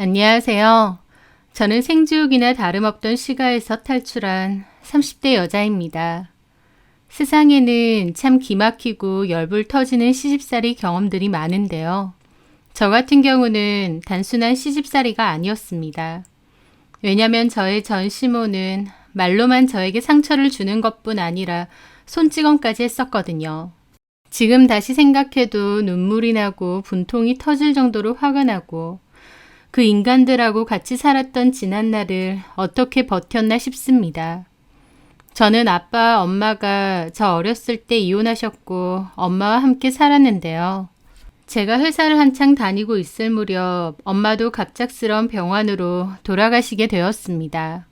안녕하세요. 저는 생지옥이나 다름없던 시가에서 탈출한 30대 여자입니다. 세상에는 참 기막히고 열불 터지는 시집살이 경험들이 많은데요. 저 같은 경우는 단순한 시집살이가 아니었습니다. 왜냐면 저의 전 시모는 말로만 저에게 상처를 주는 것뿐 아니라 손찌검까지 했었거든요. 지금 다시 생각해도 눈물이 나고 분통이 터질 정도로 화가 나고 그 인간들하고 같이 살았던 지난 날을 어떻게 버텼나 싶습니다. 저는 아빠, 엄마가 저 어렸을 때 이혼하셨고 엄마와 함께 살았는데요. 제가 회사를 한창 다니고 있을 무렵 엄마도 갑작스러운 병환으로 돌아가시게 되었습니다.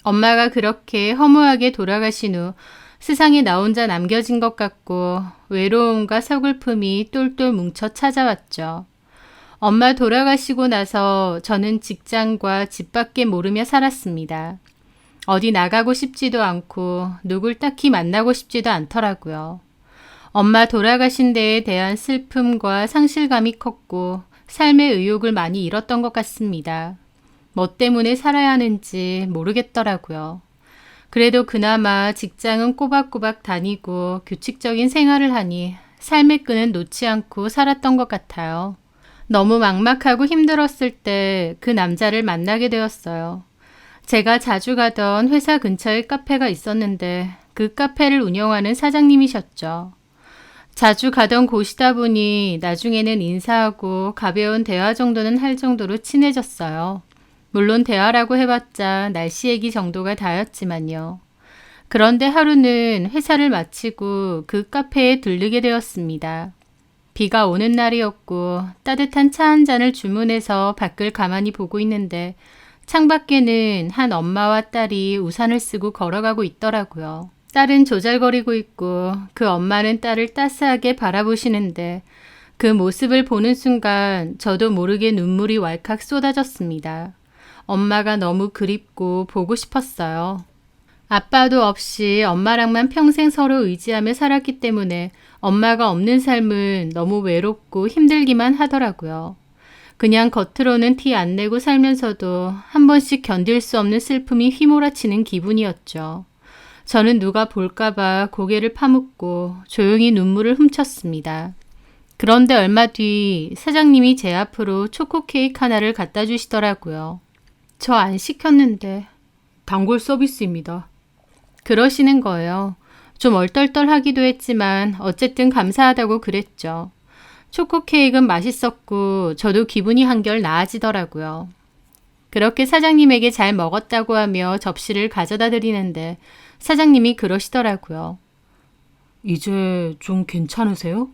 엄마가 그렇게 허무하게 돌아가신 후 세상에 나 혼자 남겨진 것 같고 외로움과 서글픔이 똘똘 뭉쳐 찾아왔죠. 엄마 돌아가시고 나서 저는 직장과 집 밖에 모르며 살았습니다. 어디 나가고 싶지도 않고 누굴 딱히 만나고 싶지도 않더라고요. 엄마 돌아가신 데에 대한 슬픔과 상실감이 컸고 삶의 의욕을 많이 잃었던 것 같습니다. 뭐 때문에 살아야 하는지 모르겠더라고요. 그래도 그나마 직장은 꼬박꼬박 다니고 규칙적인 생활을 하니 삶의 끈은 놓지 않고 살았던 것 같아요. 너무 막막하고 힘들었을 때 그 남자를 만나게 되었어요. 제가 자주 가던 회사 근처에 카페가 있었는데 그 카페를 운영하는 사장님이셨죠. 자주 가던 곳이다 보니 나중에는 인사하고 가벼운 대화 정도는 할 정도로 친해졌어요. 물론 대화라고 해봤자 날씨 얘기 정도가 다였지만요. 그런데 하루는 회사를 마치고 그 카페에 들르게 되었습니다. 비가 오는 날이었고 따뜻한 차 한 잔을 주문해서 밖을 가만히 보고 있는데 창밖에는 한 엄마와 딸이 우산을 쓰고 걸어가고 있더라고요. 딸은 조잘거리고 있고 그 엄마는 딸을 따스하게 바라보시는데 그 모습을 보는 순간 저도 모르게 눈물이 왈칵 쏟아졌습니다. 엄마가 너무 그립고 보고 싶었어요. 아빠도 없이 엄마랑만 평생 서로 의지하며 살았기 때문에 엄마가 없는 삶은 너무 외롭고 힘들기만 하더라고요. 그냥 겉으로는 티 안 내고 살면서도 한 번씩 견딜 수 없는 슬픔이 휘몰아치는 기분이었죠. 저는 누가 볼까봐 고개를 파묻고 조용히 눈물을 훔쳤습니다. 그런데 얼마 뒤 사장님이 제 앞으로 초코 케이크 하나를 갖다 주시더라고요. 저 안 시켰는데. 단골 서비스입니다. 그러시는 거예요. 좀 얼떨떨하기도 했지만 어쨌든 감사하다고 그랬죠. 초코 케이크는 맛있었고 저도 기분이 한결 나아지더라고요. 그렇게 사장님에게 잘 먹었다고 하며 접시를 가져다 드리는데 사장님이 그러시더라고요. 이제 좀 괜찮으세요?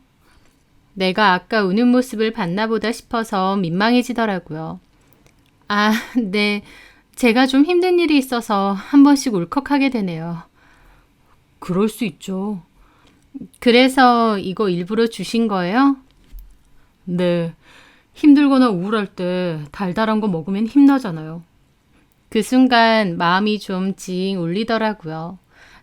내가 아까 우는 모습을 봤나 보다 싶어서 민망해지더라고요. 아, 네. 제가 좀 힘든 일이 있어서 한 번씩 울컥하게 되네요. 그럴 수 있죠. 그래서 이거 일부러 주신 거예요? 네. 힘들거나 우울할 때 달달한 거 먹으면 힘나잖아요. 그 순간 마음이 좀 징 울리더라고요.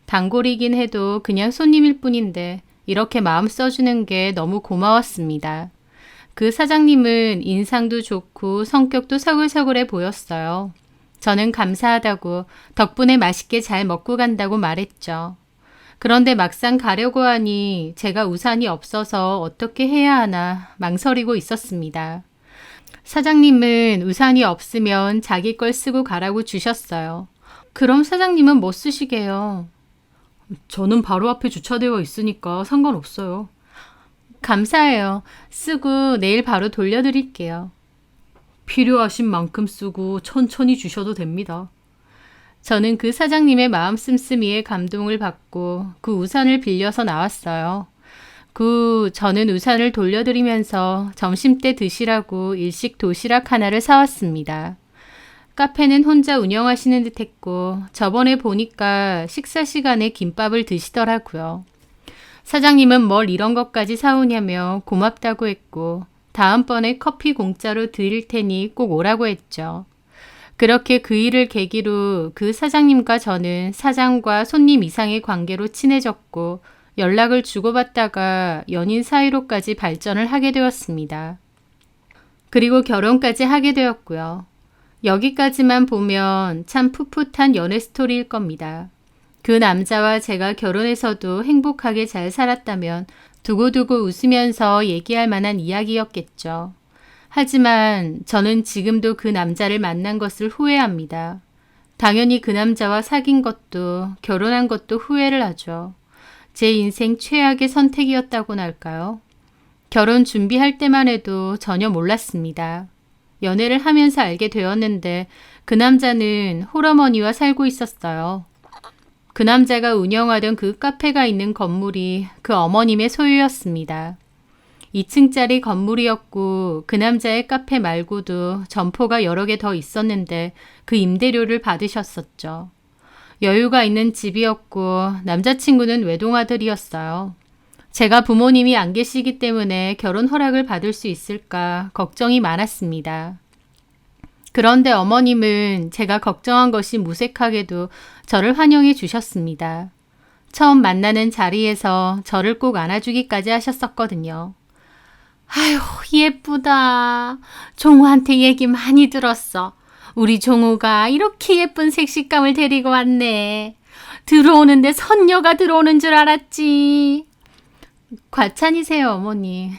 단골이긴 해도 그냥 손님일 뿐인데 이렇게 마음 써주는 게 너무 고마웠습니다. 그 사장님은 인상도 좋고 성격도 서글서글해 보였어요. 저는 감사하다고 덕분에 맛있게 잘 먹고 간다고 말했죠. 그런데 막상 가려고 하니 제가 우산이 없어서 어떻게 해야 하나 망설이고 있었습니다. 사장님은 우산이 없으면 자기 걸 쓰고 가라고 주셨어요. 그럼 사장님은 뭐 쓰시게요? 저는 바로 앞에 주차되어 있으니까 상관없어요. 감사해요. 쓰고 내일 바로 돌려드릴게요. 필요하신 만큼 쓰고 천천히 주셔도 됩니다. 저는 그 사장님의 마음 씀씀이에 감동을 받고 그 우산을 빌려서 나왔어요. 저는 우산을 돌려드리면서 점심때 드시라고 일식 도시락 하나를 사왔습니다. 카페는 혼자 운영하시는 듯 했고 저번에 보니까 식사 시간에 김밥을 드시더라고요. 사장님은 뭘 이런 것까지 사오냐며 고맙다고 했고 다음번에 커피 공짜로 드릴 테니 꼭 오라고 했죠. 그렇게 그 일을 계기로 그 사장님과 저는 사장과 손님 이상의 관계로 친해졌고 연락을 주고받다가 연인 사이로까지 발전을 하게 되었습니다. 그리고 결혼까지 하게 되었고요. 여기까지만 보면 참 풋풋한 연애 스토리일 겁니다. 그 남자와 제가 결혼해서도 행복하게 잘 살았다면 두고두고 웃으면서 얘기할 만한 이야기였겠죠. 하지만 저는 지금도 그 남자를 만난 것을 후회합니다. 당연히 그 남자와 사귄 것도 결혼한 것도 후회를 하죠. 제 인생 최악의 선택이었다고나 할까요? 결혼 준비할 때만 해도 전혀 몰랐습니다. 연애를 하면서 알게 되었는데 그 남자는 홀어머니와 살고 있었어요. 그 남자가 운영하던 그 카페가 있는 건물이 그 어머님의 소유였습니다. 2층짜리 건물이었고 그 남자의 카페 말고도 점포가 여러 개 더 있었는데 그 임대료를 받으셨었죠. 여유가 있는 집이었고 남자친구는 외동아들이었어요. 제가 부모님이 안 계시기 때문에 결혼 허락을 받을 수 있을까 걱정이 많았습니다. 그런데 어머님은 제가 걱정한 것이 무색하게도 저를 환영해 주셨습니다. 처음 만나는 자리에서 저를 꼭 안아주기까지 하셨었거든요. 아휴, 예쁘다. 종우한테 얘기 많이 들었어. 우리 종우가 이렇게 예쁜 색식감을 데리고 왔네. 들어오는데 선녀가 들어오는 줄 알았지. 과찬이세요, 어머니.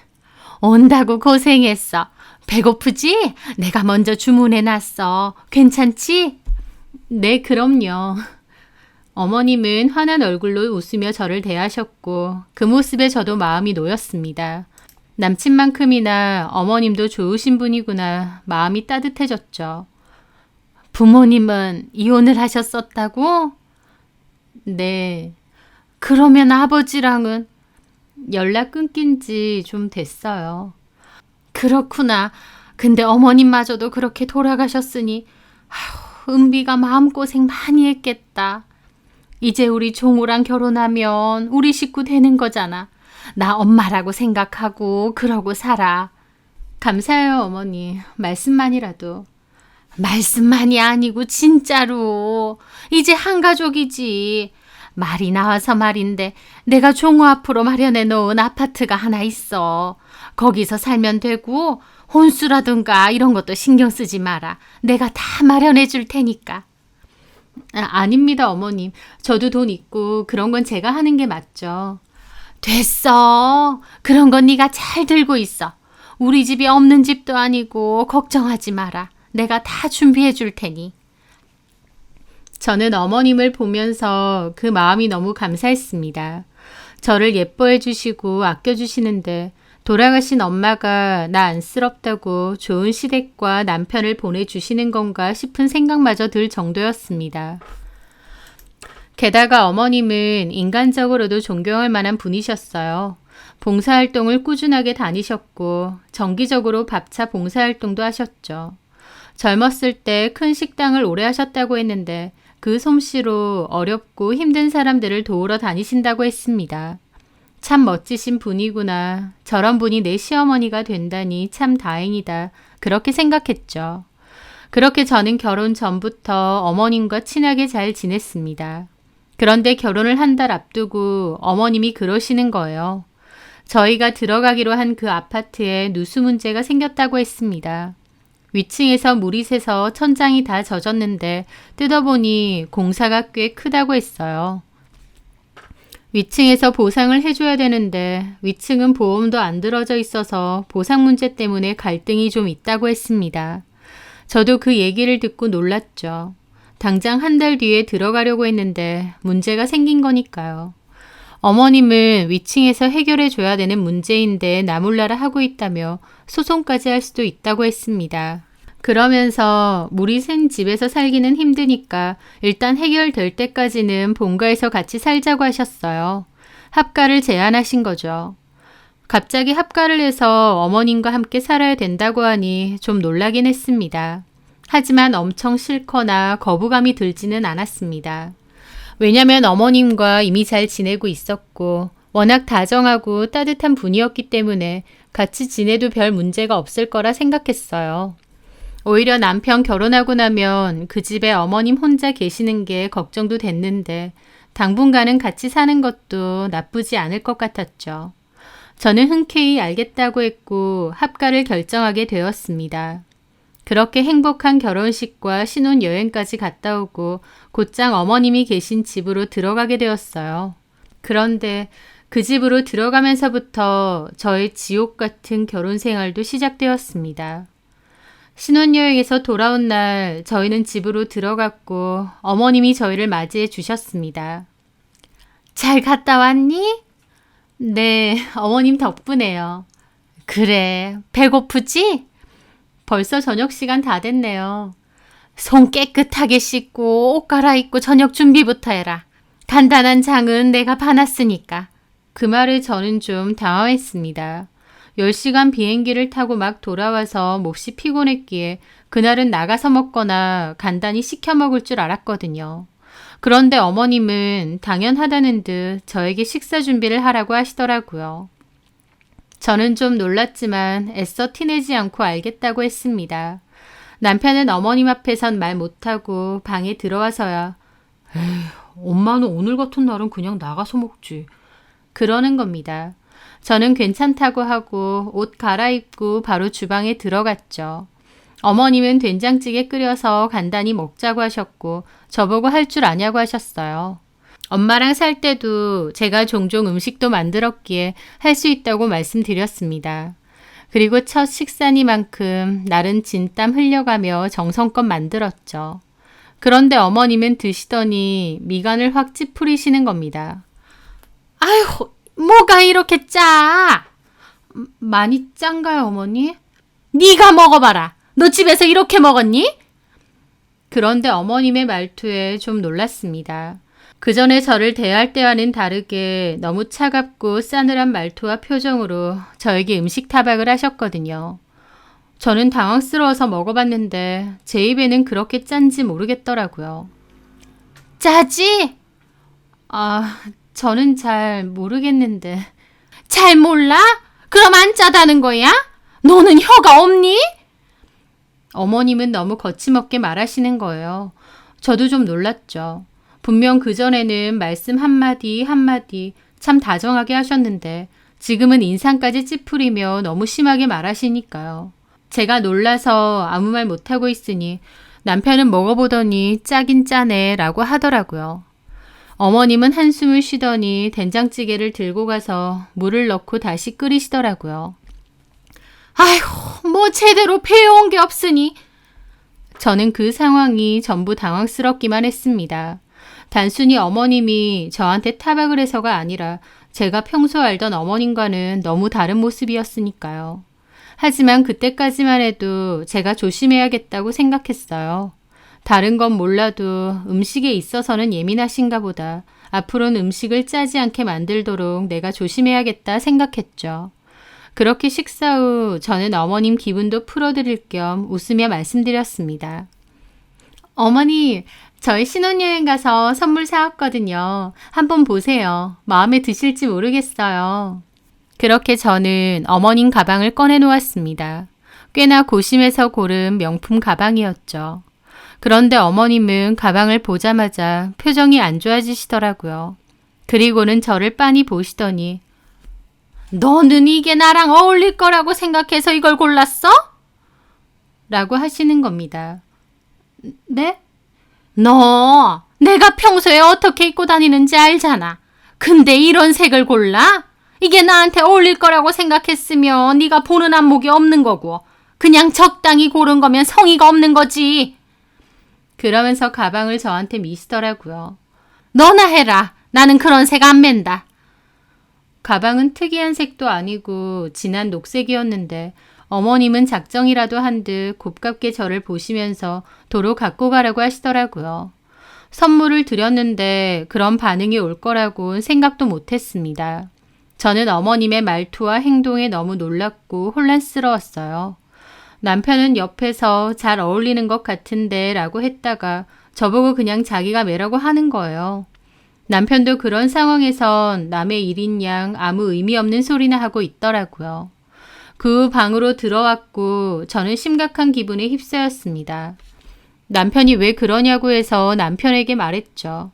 온다고 고생했어. 배고프지? 내가 먼저 주문해놨어. 괜찮지? 네, 그럼요. 어머님은 환한 얼굴로 웃으며 저를 대하셨고 그 모습에 저도 마음이 놓였습니다. 남친만큼이나 어머님도 좋으신 분이구나 마음이 따뜻해졌죠. 부모님은 이혼을 하셨었다고? 네. 그러면 아버지랑은? 연락 끊긴 지 좀 됐어요. 그렇구나. 근데 어머님마저도 그렇게 돌아가셨으니 은비가 마음고생 많이 했겠다. 이제 우리 종우랑 결혼하면 우리 식구 되는 거잖아. 나 엄마라고 생각하고 그러고 살아. 감사해요, 어머니. 말씀만이라도. 말씀만이 아니고 진짜로. 이제 한 가족이지. 말이 나와서 말인데 내가 종우 앞으로 마련해 놓은 아파트가 하나 있어. 거기서 살면 되고 혼수라든가 이런 것도 신경 쓰지 마라. 내가 다 마련해 줄 테니까. 아닙니다, 어머님. 저도 돈 있고 그런 건 제가 하는 게 맞죠. 됐어. 그런 건 네가 잘 들고 있어. 우리 집이 없는 집도 아니고 걱정하지 마라. 내가 다 준비해 줄 테니. 저는 어머님을 보면서 그 마음이 너무 감사했습니다. 저를 예뻐해 주시고 아껴 주시는데 돌아가신 엄마가 나 안쓰럽다고 좋은 시댁과 남편을 보내주시는 건가 싶은 생각마저 들 정도였습니다. 게다가 어머님은 인간적으로도 존경할 만한 분이셨어요. 봉사활동을 꾸준하게 다니셨고 정기적으로 밥차 봉사활동도 하셨죠. 젊었을 때 큰 식당을 오래 하셨다고 했는데 그 솜씨로 어렵고 힘든 사람들을 도우러 다니신다고 했습니다. 참 멋지신 분이구나. 저런 분이 내 시어머니가 된다니 참 다행이다. 그렇게 생각했죠. 그렇게 저는 결혼 전부터 어머님과 친하게 잘 지냈습니다. 그런데 결혼을 한 달 앞두고 어머님이 그러시는 거예요. 저희가 들어가기로 한 그 아파트에 누수 문제가 생겼다고 했습니다. 위층에서 물이 새서 천장이 다 젖었는데 뜯어보니 공사가 꽤 크다고 했어요. 위층에서 보상을 해줘야 되는데 위층은 보험도 안 들어져 있어서 보상 문제 때문에 갈등이 좀 있다고 했습니다. 저도 그 얘기를 듣고 놀랐죠. 당장 한 달 뒤에 들어가려고 했는데 문제가 생긴 거니까요. 어머님은 위층에서 해결해 줘야 되는 문제인데 나몰라라 하고 있다며 소송까지 할 수도 있다고 했습니다. 그러면서 물이 샌 집에서 살기는 힘드니까 일단 해결될 때까지는 본가에서 같이 살자고 하셨어요. 합가를 제안하신 거죠. 갑자기 합가를 해서 어머님과 함께 살아야 된다고 하니 좀 놀라긴 했습니다. 하지만 엄청 싫거나 거부감이 들지는 않았습니다. 왜냐면 어머님과 이미 잘 지내고 있었고 워낙 다정하고 따뜻한 분이었기 때문에 같이 지내도 별 문제가 없을 거라 생각했어요. 오히려 남편 결혼하고 나면 그 집에 어머님 혼자 계시는 게 걱정도 됐는데 당분간은 같이 사는 것도 나쁘지 않을 것 같았죠. 저는 흔쾌히 알겠다고 했고 합가를 결정하게 되었습니다. 그렇게 행복한 결혼식과 신혼여행까지 갔다 오고 곧장 어머님이 계신 집으로 들어가게 되었어요. 그런데 그 집으로 들어가면서부터 저의 지옥 같은 결혼 생활도 시작되었습니다. 신혼여행에서 돌아온 날 저희는 집으로 들어갔고 어머님이 저희를 맞이해 주셨습니다. 잘 갔다 왔니? 네, 어머님 덕분에요. 그래, 배고프지? 벌써 저녁 시간 다 됐네요. 손 깨끗하게 씻고 옷 갈아입고 저녁 준비부터 해라. 간단한 장은 내가 봐놨으니까. 그 말에 저는 좀 당황했습니다. 10시간 비행기를 타고 막 돌아와서 몹시 피곤했기에 그날은 나가서 먹거나 간단히 시켜 먹을 줄 알았거든요. 그런데 어머님은 당연하다는 듯 저에게 식사 준비를 하라고 하시더라고요. 저는 좀 놀랐지만 애써 티내지 않고 알겠다고 했습니다. 남편은 어머님 앞에선 말 못하고 방에 들어와서야 에이, 엄마는 오늘 같은 날은 그냥 나가서 먹지. 그러는 겁니다. 저는 괜찮다고 하고 옷 갈아입고 바로 주방에 들어갔죠. 어머님은 된장찌개 끓여서 간단히 먹자고 하셨고 저보고 할 줄 아냐고 하셨어요. 엄마랑 살 때도 제가 종종 음식도 만들었기에 할 수 있다고 말씀드렸습니다. 그리고 첫 식사니만큼 날은 진땀 흘려가며 정성껏 만들었죠. 그런데 어머님은 드시더니 미간을 확 찌푸리시는 겁니다. 아휴, 뭐가 이렇게 짜? 많이 짠가요, 어머니? 네가 먹어봐라. 너 집에서 이렇게 먹었니? 그런데 어머님의 말투에 좀 놀랐습니다. 그 전에 저를 대할 때와는 다르게 너무 차갑고 싸늘한 말투와 표정으로 저에게 음식 타박을 하셨거든요. 저는 당황스러워서 먹어봤는데 제 입에는 그렇게 짠지 모르겠더라고요. 짜지? 저는 잘 모르겠는데. 잘 몰라? 그럼 안 짜다는 거야? 너는 혀가 없니? 어머님은 너무 거침없게 말하시는 거예요. 저도 좀 놀랐죠. 분명 그전에는 말씀 한마디 한마디 참 다정하게 하셨는데 지금은 인상까지 찌푸리며 너무 심하게 말하시니까요. 제가 놀라서 아무 말 못하고 있으니 남편은 먹어보더니 짜긴 짜네 라고 하더라고요. 어머님은 한숨을 쉬더니 된장찌개를 들고 가서 물을 넣고 다시 끓이시더라고요. 아이고, 뭐 제대로 배워온 게 없으니. 저는 그 상황이 전부 당황스럽기만 했습니다. 단순히 어머님이 저한테 타박을 해서가 아니라 제가 평소 알던 어머님과는 너무 다른 모습이었으니까요. 하지만 그때까지만 해도 제가 조심해야겠다고 생각했어요. 다른 건 몰라도 음식에 있어서는 예민하신가 보다. 앞으로는 음식을 짜지 않게 만들도록 내가 조심해야겠다 생각했죠. 그렇게 식사 후 저는 어머님 기분도 풀어드릴 겸 웃으며 말씀드렸습니다. 어머니, 저희 신혼여행 가서 선물 사왔거든요. 한번 보세요. 마음에 드실지 모르겠어요. 그렇게 저는 어머님 가방을 꺼내 놓았습니다. 꽤나 고심해서 고른 명품 가방이었죠. 그런데 어머님은 가방을 보자마자 표정이 안 좋아지시더라고요. 그리고는 저를 빤히 보시더니 너는 이게 나랑 어울릴 거라고 생각해서 이걸 골랐어? 라고 하시는 겁니다. 네? 너 내가 평소에 어떻게 입고 다니는지 알잖아. 근데 이런 색을 골라? 이게 나한테 어울릴 거라고 생각했으면 네가 보는 안목이 없는 거고 그냥 적당히 고른 거면 성의가 없는 거지. 그러면서 가방을 저한테 미시더라고요. 너나 해라. 나는 그런 색 안 맨다. 가방은 특이한 색도 아니고 진한 녹색이었는데 어머님은 작정이라도 한 듯 곱깝게 저를 보시면서 도로 갖고 가라고 하시더라고요. 선물을 드렸는데 그런 반응이 올 거라고는 생각도 못했습니다. 저는 어머님의 말투와 행동에 너무 놀랐고 혼란스러웠어요. 남편은 옆에서 잘 어울리는 것 같은데 라고 했다가 저보고 그냥 자기가 매라고 하는 거예요. 남편도 그런 상황에선 남의 일인 양 아무 의미 없는 소리나 하고 있더라고요. 그 후 방으로 들어왔고 저는 심각한 기분에 휩싸였습니다. 남편이 왜 그러냐고 해서 남편에게 말했죠.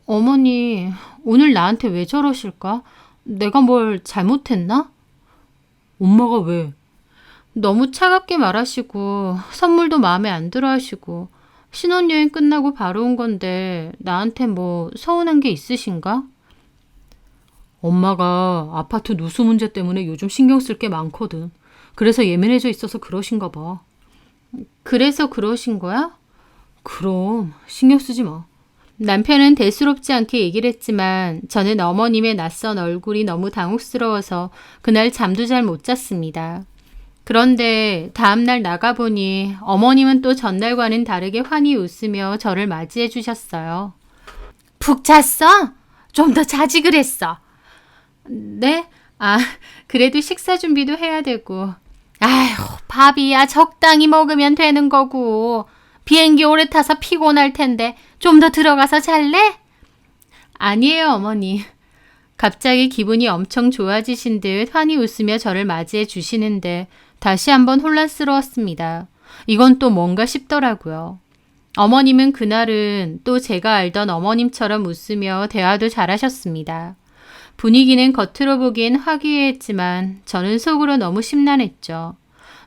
어머니, 오늘 나한테 왜 저러실까? 내가 뭘 잘못했나? 엄마가 왜? 너무 차갑게 말하시고 선물도 마음에 안 들어 하시고 신혼여행 끝나고 바로 온 건데 나한테 뭐 서운한 게 있으신가? 엄마가 아파트 누수 문제 때문에 요즘 신경 쓸 게 많거든. 그래서 예민해져 있어서 그러신가 봐. 그래서 그러신 거야? 그럼 신경 쓰지 마. 남편은 대수롭지 않게 얘기를 했지만 저는 어머님의 낯선 얼굴이 너무 당혹스러워서 그날 잠도 잘 못 잤습니다. 그런데 다음날 나가보니 어머님은 또 전날과는 다르게 환히 웃으며 저를 맞이해 주셨어요. 푹 잤어? 좀 더 자지 그랬어. 네? 그래도 식사 준비도 해야 되고. 아휴, 밥이야 적당히 먹으면 되는 거고. 비행기 오래 타서 피곤할 텐데 좀 더 들어가서 잘래? 아니에요, 어머니. 갑자기 기분이 엄청 좋아지신 듯 환히 웃으며 저를 맞이해 주시는데 다시 한번 혼란스러웠습니다. 이건 또 뭔가 싶더라고요. 어머님은 그날은 또 제가 알던 어머님처럼 웃으며 대화도 잘하셨습니다. 분위기는 겉으로 보기엔 화기애애했지만 저는 속으로 너무 심란했죠.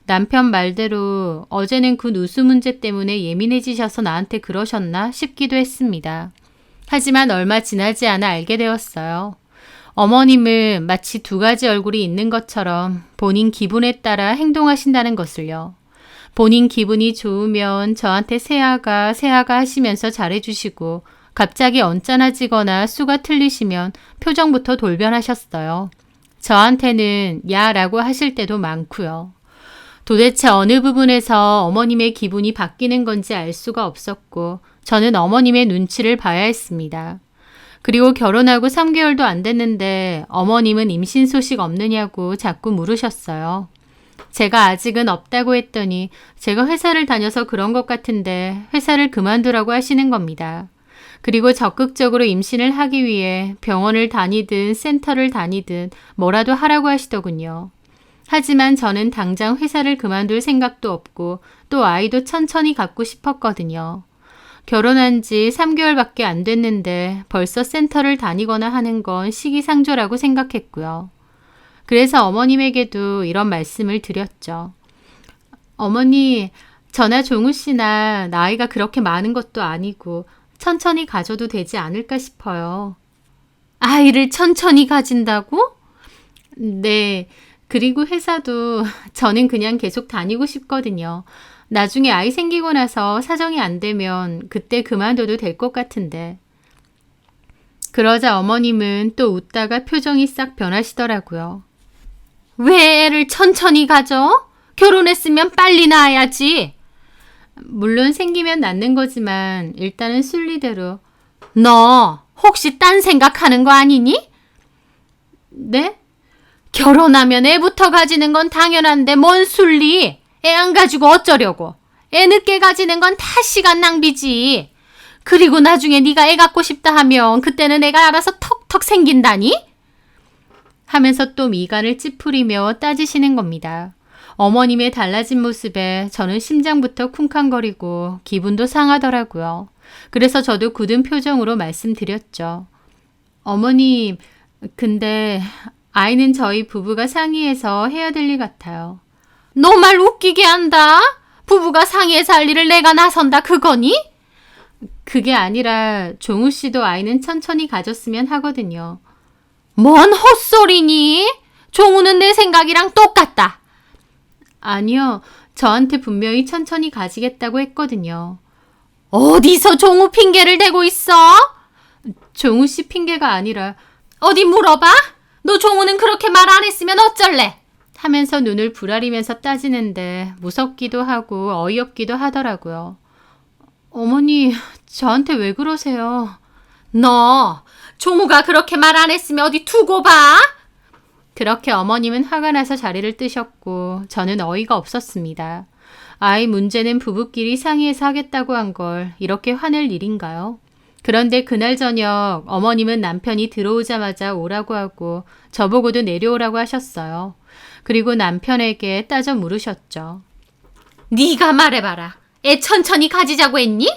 남편 말대로 어제는 그 누수 문제 때문에 예민해지셔서 나한테 그러셨나 싶기도 했습니다. 하지만 얼마 지나지 않아 알게 되었어요. 어머님은 마치 두 가지 얼굴이 있는 것처럼 본인 기분에 따라 행동하신다는 것을요. 본인 기분이 좋으면 저한테 새아가 하시면서 잘해주시고 갑자기 언짢아지거나 수가 틀리시면 표정부터 돌변하셨어요. 저한테는 야라고 하실 때도 많고요. 도대체 어느 부분에서 어머님의 기분이 바뀌는 건지 알 수가 없었고 저는 어머님의 눈치를 봐야 했습니다. 그리고 결혼하고 3개월도 안 됐는데 어머님은 임신 소식 없느냐고 자꾸 물으셨어요. 제가 아직은 없다고 했더니 제가 회사를 다녀서 그런 것 같은데 회사를 그만두라고 하시는 겁니다. 그리고 적극적으로 임신을 하기 위해 병원을 다니든 센터를 다니든 뭐라도 하라고 하시더군요. 하지만 저는 당장 회사를 그만둘 생각도 없고 또 아이도 천천히 갖고 싶었거든요. 결혼한 지 3개월밖에 안 됐는데 벌써 센터를 다니거나 하는 건 시기상조라고 생각했고요. 그래서 어머님에게도 이런 말씀을 드렸죠. 어머니, 저나 종우 씨나 나이가 그렇게 많은 것도 아니고 천천히 가져도 되지 않을까 싶어요. 아이를 천천히 가진다고? 네, 그리고 회사도 저는 그냥 계속 다니고 싶거든요. 나중에 아이 생기고 나서 사정이 안 되면 그때 그만둬도 될 것 같은데. 그러자 어머님은 또 웃다가 표정이 싹 변하시더라고요. 왜 애를 천천히 가져? 결혼했으면 빨리 낳아야지. 물론 생기면 낳는 거지만 일단은 순리대로. 너 혹시 딴 생각하는 거 아니니? 네? 결혼하면 애부터 가지는 건 당연한데 뭔 순리? 애 안 가지고 어쩌려고? 애 늦게 가지는 건 다 시간 낭비지. 그리고 나중에 네가 애 갖고 싶다 하면 그때는 애가 알아서 턱턱 생긴다니? 하면서 또 미간을 찌푸리며 따지시는 겁니다. 어머님의 달라진 모습에 저는 심장부터 쿵쾅거리고 기분도 상하더라고요. 그래서 저도 굳은 표정으로 말씀드렸죠. 어머님, 근데 아이는 저희 부부가 상의해서 해야 될 일 같아요. 너 말 웃기게 한다. 부부가 상의해서 할 일을 내가 나선다 그거니? 그게 아니라 종우 씨도 아이는 천천히 가졌으면 하거든요. 뭔 헛소리니? 종우는 내 생각이랑 똑같다. 아니요. 저한테 분명히 천천히 가지겠다고 했거든요. 어디서 종우 핑계를 대고 있어? 종우 씨 핑계가 아니라 어디 물어봐? 너 종우는 그렇게 말 안 했으면 어쩔래? 하면서 눈을 부라리면서 따지는데 무섭기도 하고 어이없기도 하더라고요. 어머니, 저한테 왜 그러세요? 너 종우가 그렇게 말 안 했으면 어디 두고 봐? 그렇게 어머님은 화가 나서 자리를 뜨셨고 저는 어이가 없었습니다. 아이 문제는 부부끼리 상의해서 하겠다고 한 걸 이렇게 화낼 일인가요? 그런데 그날 저녁 어머님은 남편이 들어오자마자 오라고 하고 저보고도 내려오라고 하셨어요. 그리고 남편에게 따져 물으셨죠. 네가 말해봐라. 애 천천히 가지자고 했니?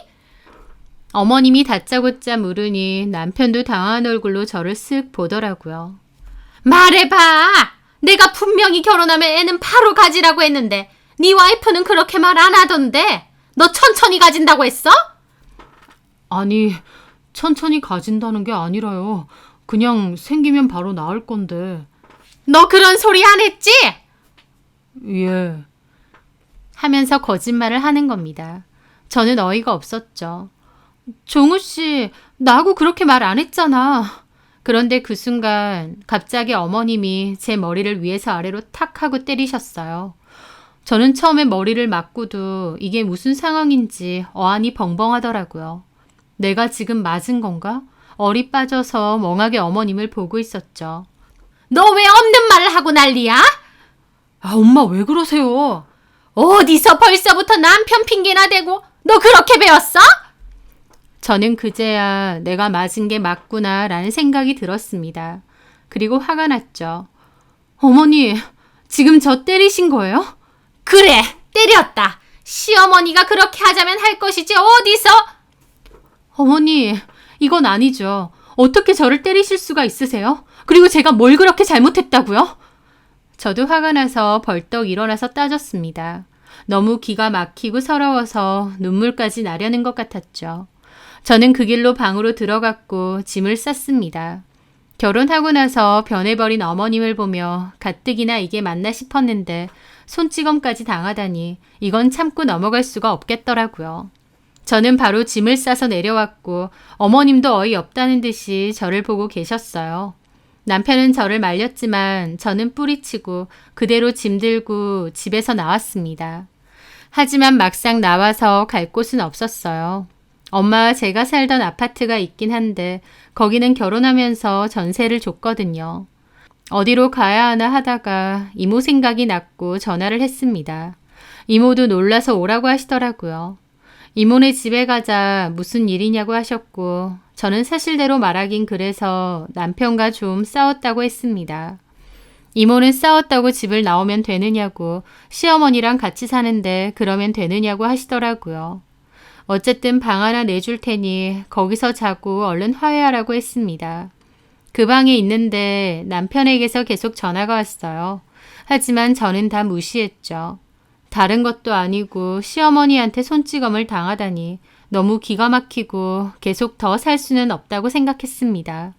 어머님이 다짜고짜 물으니 남편도 당황한 얼굴로 저를 쓱 보더라고요. 말해봐. 내가 분명히 결혼하면 애는 바로 가지라고 했는데 네 와이프는 그렇게 말 안 하던데. 너 천천히 가진다고 했어? 아니, 천천히 가진다는 게 아니라요. 그냥 생기면 바로 낳을 건데. 너 그런 소리 안 했지? 예. 하면서 거짓말을 하는 겁니다. 저는 어이가 없었죠. 종우 씨, 나하고 그렇게 말 안 했잖아. 그런데 그 순간 갑자기 어머님이 제 머리를 위에서 아래로 탁 하고 때리셨어요. 저는 처음에 머리를 맞고도 이게 무슨 상황인지 어안이 벙벙하더라고요. 내가 지금 맞은 건가? 얼이 빠져서 멍하게 어머님을 보고 있었죠. 너 왜 없는 말을 하고 난리야? 아, 엄마 왜 그러세요? 어디서 벌써부터 남편 핑계나 대고 너 그렇게 배웠어? 저는 그제야 내가 맞은 게 맞구나 라는 생각이 들었습니다. 그리고 화가 났죠. 어머니, 지금 저 때리신 거예요? 그래, 때렸다. 시어머니가 그렇게 하자면 할 것이지 어디서? 어머니, 이건 아니죠. 어떻게 저를 때리실 수가 있으세요? 그리고 제가 뭘 그렇게 잘못했다고요? 저도 화가 나서 벌떡 일어나서 따졌습니다. 너무 기가 막히고 서러워서 눈물까지 나려는 것 같았죠. 저는 그 길로 방으로 들어갔고 짐을 쌌습니다. 결혼하고 나서 변해버린 어머님을 보며 가뜩이나 이게 맞나 싶었는데 손찌검까지 당하다니 이건 참고 넘어갈 수가 없겠더라고요. 저는 바로 짐을 싸서 내려왔고 어머님도 어이없다는 듯이 저를 보고 계셨어요. 남편은 저를 말렸지만 저는 뿌리치고 그대로 짐 들고 집에서 나왔습니다. 하지만 막상 나와서 갈 곳은 없었어요. 엄마와 제가 살던 아파트가 있긴 한데 거기는 결혼하면서 전세를 줬거든요. 어디로 가야 하나 하다가 이모 생각이 났고 전화를 했습니다. 이모도 놀라서 오라고 하시더라고요. 이모네 집에 가자 무슨 일이냐고 하셨고 저는 사실대로 말하긴 그래서 남편과 좀 싸웠다고 했습니다. 이모는 싸웠다고 집을 나오면 되느냐고 시어머니랑 같이 사는데 그러면 되느냐고 하시더라고요. 어쨌든 방 하나 내줄 테니 거기서 자고 얼른 화해하라고 했습니다. 그 방에 있는데 남편에게서 계속 전화가 왔어요. 하지만 저는 다 무시했죠. 다른 것도 아니고 시어머니한테 손찌검을 당하다니 너무 기가 막히고 계속 더 살 수는 없다고 생각했습니다.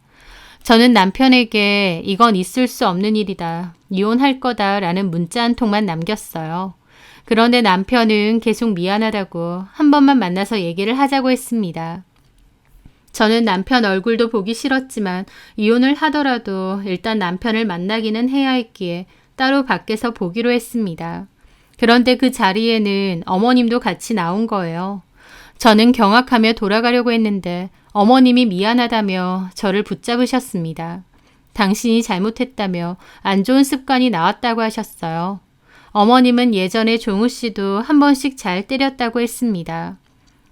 저는 남편에게 이건 있을 수 없는 일이다. 이혼할 거다 라는 문자 한 통만 남겼어요. 그런데 남편은 계속 미안하다고 한 번만 만나서 얘기를 하자고 했습니다. 저는 남편 얼굴도 보기 싫었지만 이혼을 하더라도 일단 남편을 만나기는 해야 했기에 따로 밖에서 보기로 했습니다. 그런데 그 자리에는 어머님도 같이 나온 거예요. 저는 경악하며 돌아가려고 했는데 어머님이 미안하다며 저를 붙잡으셨습니다. 당신이 잘못했다며 안 좋은 습관이 나왔다고 하셨어요. 어머님은 예전에 종우 씨도 한 번씩 잘 때렸다고 했습니다.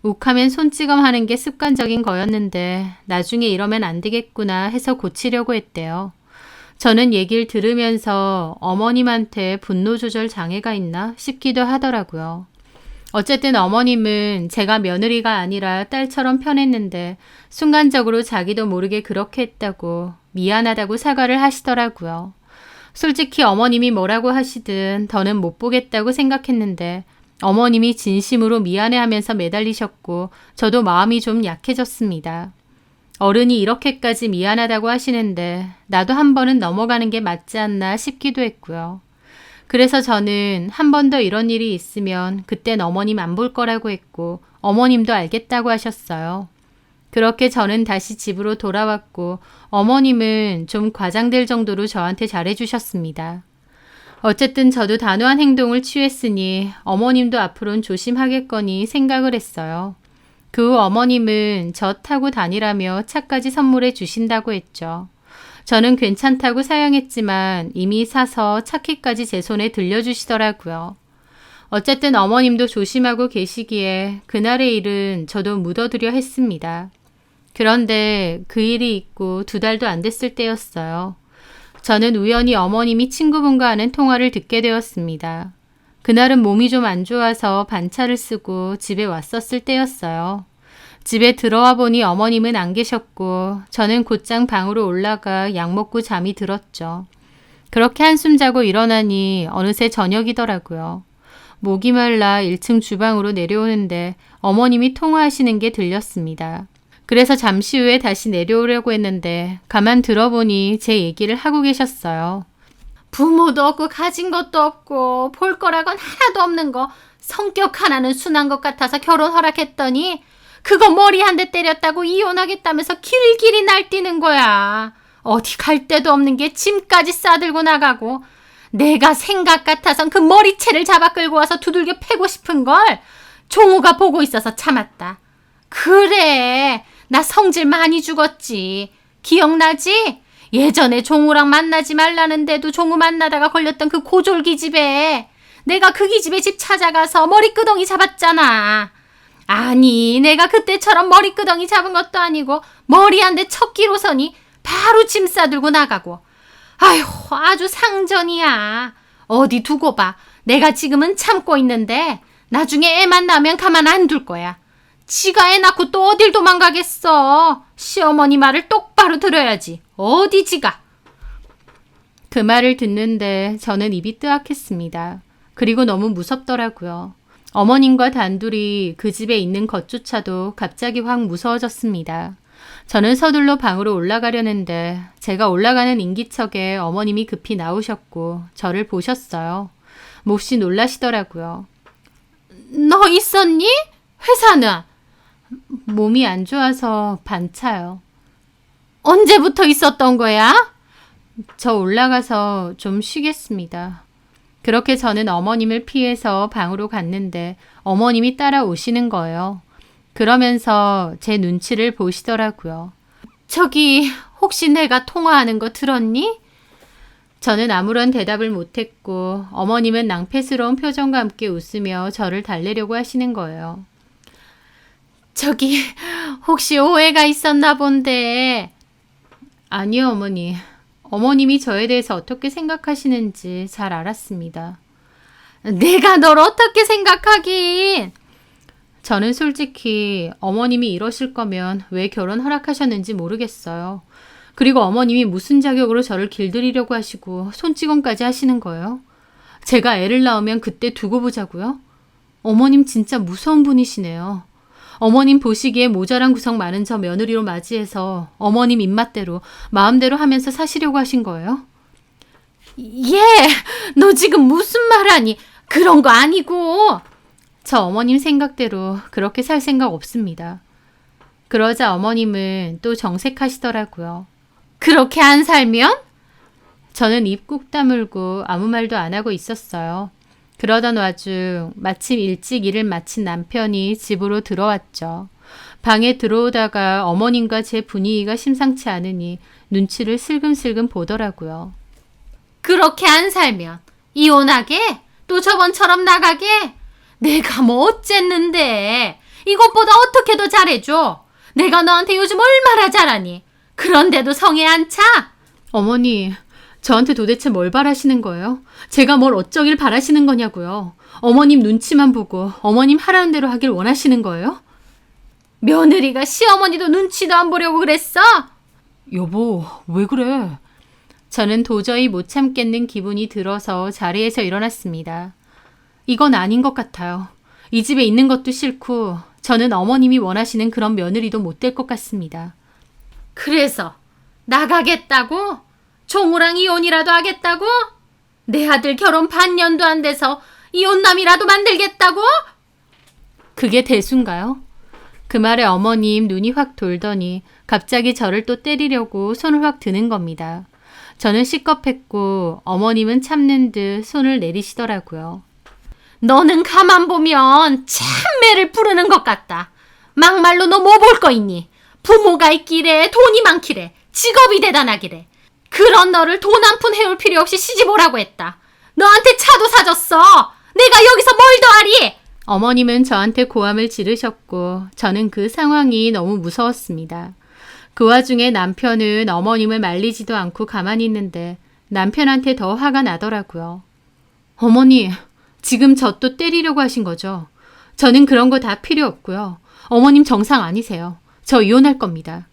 욱하면 손찌검 하는 게 습관적인 거였는데 나중에 이러면 안 되겠구나 해서 고치려고 했대요. 저는 얘기를 들으면서 어머님한테 분노 조절 장애가 있나 싶기도 하더라고요. 어쨌든 어머님은 제가 며느리가 아니라 딸처럼 편했는데 순간적으로 자기도 모르게 그렇게 했다고 미안하다고 사과를 하시더라고요. 솔직히 어머님이 뭐라고 하시든 더는 못 보겠다고 생각했는데 어머님이 진심으로 미안해하면서 매달리셨고 저도 마음이 좀 약해졌습니다. 어른이 이렇게까지 미안하다고 하시는데 나도 한 번은 넘어가는 게 맞지 않나 싶기도 했고요. 그래서 저는 한 번 더 이런 일이 있으면 그땐 어머님 안 볼 거라고 했고 어머님도 알겠다고 하셨어요. 그렇게 저는 다시 집으로 돌아왔고 어머님은 좀 과장될 정도로 저한테 잘해주셨습니다. 어쨌든 저도 단호한 행동을 취했으니 어머님도 앞으로는 조심하겠거니 생각을 했어요. 그 후 어머님은 저 타고 다니라며 차까지 선물해 주신다고 했죠. 저는 괜찮다고 사양했지만 이미 사서 차키까지 제 손에 들려주시더라고요. 어쨌든 어머님도 조심하고 계시기에 그날의 일은 저도 묻어두려 했습니다. 그런데 그 일이 있고 2달도 안 됐을 때였어요. 저는 우연히 어머님이 친구분과 하는 통화를 듣게 되었습니다. 그날은 몸이 좀 안 좋아서 반차를 쓰고 집에 왔었을 때였어요. 집에 들어와 보니 어머님은 안 계셨고 저는 곧장 방으로 올라가 약 먹고 잠이 들었죠. 그렇게 한숨 자고 일어나니 어느새 저녁이더라고요. 목이 말라 1층 주방으로 내려오는데 어머님이 통화하시는 게 들렸습니다. 그래서 잠시 후에 다시 내려오려고 했는데 가만 들어보니 제 얘기를 하고 계셨어요. 부모도 없고 가진 것도 없고 볼 거라곤 하나도 없는 거 성격 하나는 순한 것 같아서 결혼 허락했더니 그거 머리 한 대 때렸다고 이혼하겠다면서 길길이 날뛰는 거야. 어디 갈 데도 없는 게 짐까지 싸들고 나가고 내가 생각 같아선 그 머리채를 잡아 끌고 와서 두들겨 패고 싶은 걸 종호가 보고 있어서 참았다. 그래, 나 성질 많이 죽었지. 기억나지? 예전에 종호랑 만나지 말라는데도 종호 만나다가 걸렸던 그 고졸기 집에 내가 그 기집애 집 찾아가서 머리끄덩이 잡았잖아. 아니, 내가 그때처럼 머리끄덩이 잡은 것도 아니고 머리 한 대 척기로서니 바로 짐 싸들고 나가고. 아휴, 아주 상전이야. 어디 두고 봐. 내가 지금은 참고 있는데 나중에 애만 나면 가만 안 둘 거야. 지가 애 낳고 또 어딜 도망가겠어. 시어머니 말을 똑바로 들어야지. 어디 지가. 그 말을 듣는데 저는 입이 뜨악했습니다. 그리고 너무 무섭더라고요. 어머님과 단둘이 그 집에 있는 것조차도 갑자기 확 무서워졌습니다. 저는 서둘러 방으로 올라가려는데 제가 올라가는 인기척에 어머님이 급히 나오셨고 저를 보셨어요. 몹시 놀라시더라고요. 너 있었니? 회사는? 몸이 안 좋아서 반차요. 언제부터 있었던 거야? 저 올라가서 좀 쉬겠습니다. 그렇게 저는 어머님을 피해서 방으로 갔는데 어머님이 따라오시는 거예요. 그러면서 제 눈치를 보시더라고요. 저기 혹시 내가 통화하는 거 들었니? 저는 아무런 대답을 못했고 어머님은 낭패스러운 표정과 함께 웃으며 저를 달래려고 하시는 거예요. 저기 혹시 오해가 있었나 본데. 아니요, 어머니. 어머님이 저에 대해서 어떻게 생각하시는지 잘 알았습니다. 내가 널 어떻게 생각하긴. 저는 솔직히 어머님이 이러실 거면 왜 결혼 허락하셨는지 모르겠어요. 그리고 어머님이 무슨 자격으로 저를 길들이려고 하시고 손찌검까지 하시는 거예요? 제가 애를 낳으면 그때 두고 보자고요? 어머님 진짜 무서운 분이시네요. 어머님 보시기에 모자란 구석 많은 저 며느리로 맞이해서 어머님 입맛대로 마음대로 하면서 사시려고 하신 거예요? 예, 너 지금 무슨 말하니? 그런 거 아니고. 저 어머님 생각대로 그렇게 살 생각 없습니다. 그러자 어머님은 또 정색하시더라고요. 그렇게 안 살면? 저는 입 꾹 다물고 아무 말도 안 하고 있었어요. 그러던 와중 마침 일찍 일을 마친 남편이 집으로 들어왔죠. 방에 들어오다가 어머님과 제 분위기가 심상치 않으니 눈치를 슬금슬금 보더라고요. 그렇게 안 살면 이혼하게? 또 저번처럼 나가게? 내가 뭐 어쨌는데. 이것보다 어떻게 더 잘해줘. 내가 너한테 요즘 얼마나 잘하니. 그런데도 성에 안 차? 어머니, 저한테 도대체 뭘 바라시는 거예요? 제가 뭘 어쩌길 바라시는 거냐고요. 어머님 눈치만 보고 어머님 하라는 대로 하길 원하시는 거예요? 며느리가 시어머니도 눈치도 안 보려고 그랬어? 여보, 왜 그래? 저는 도저히 못 참겠는 기분이 들어서 자리에서 일어났습니다. 이건 아닌 것 같아요. 이 집에 있는 것도 싫고 저는 어머님이 원하시는 그런 며느리도 못 될 것 같습니다. 그래서 나가겠다고? 종호랑 이혼이라도 하겠다고? 내 아들 결혼 반년도 안 돼서 이혼남이라도 만들겠다고? 그게 대수인가요? 그 말에 어머님 눈이 확 돌더니 갑자기 저를 또 때리려고 손을 확 드는 겁니다. 저는 시겁했고 어머님은 참는 듯 손을 내리시더라고요. 너는 가만 보면 참 매를 부르는 것 같다. 막말로 너 뭐 볼 거 있니? 부모가 있기래, 돈이 많기래, 직업이 대단하기래. 그런 너를 돈 한 푼 해올 필요 없이 시집 오라고 했다. 너한테 차도 사줬어. 내가 여기서 뭘 더하리? 어머님은 저한테 고함을 지르셨고 저는 그 상황이 너무 무서웠습니다. 그 와중에 남편은 어머님을 말리지도 않고 가만히 있는데 남편한테 더 화가 나더라고요. 어머니, 지금 저 또 때리려고 하신 거죠? 저는 그런 거 다 필요 없고요. 어머님 정상 아니세요. 저 이혼할 겁니다.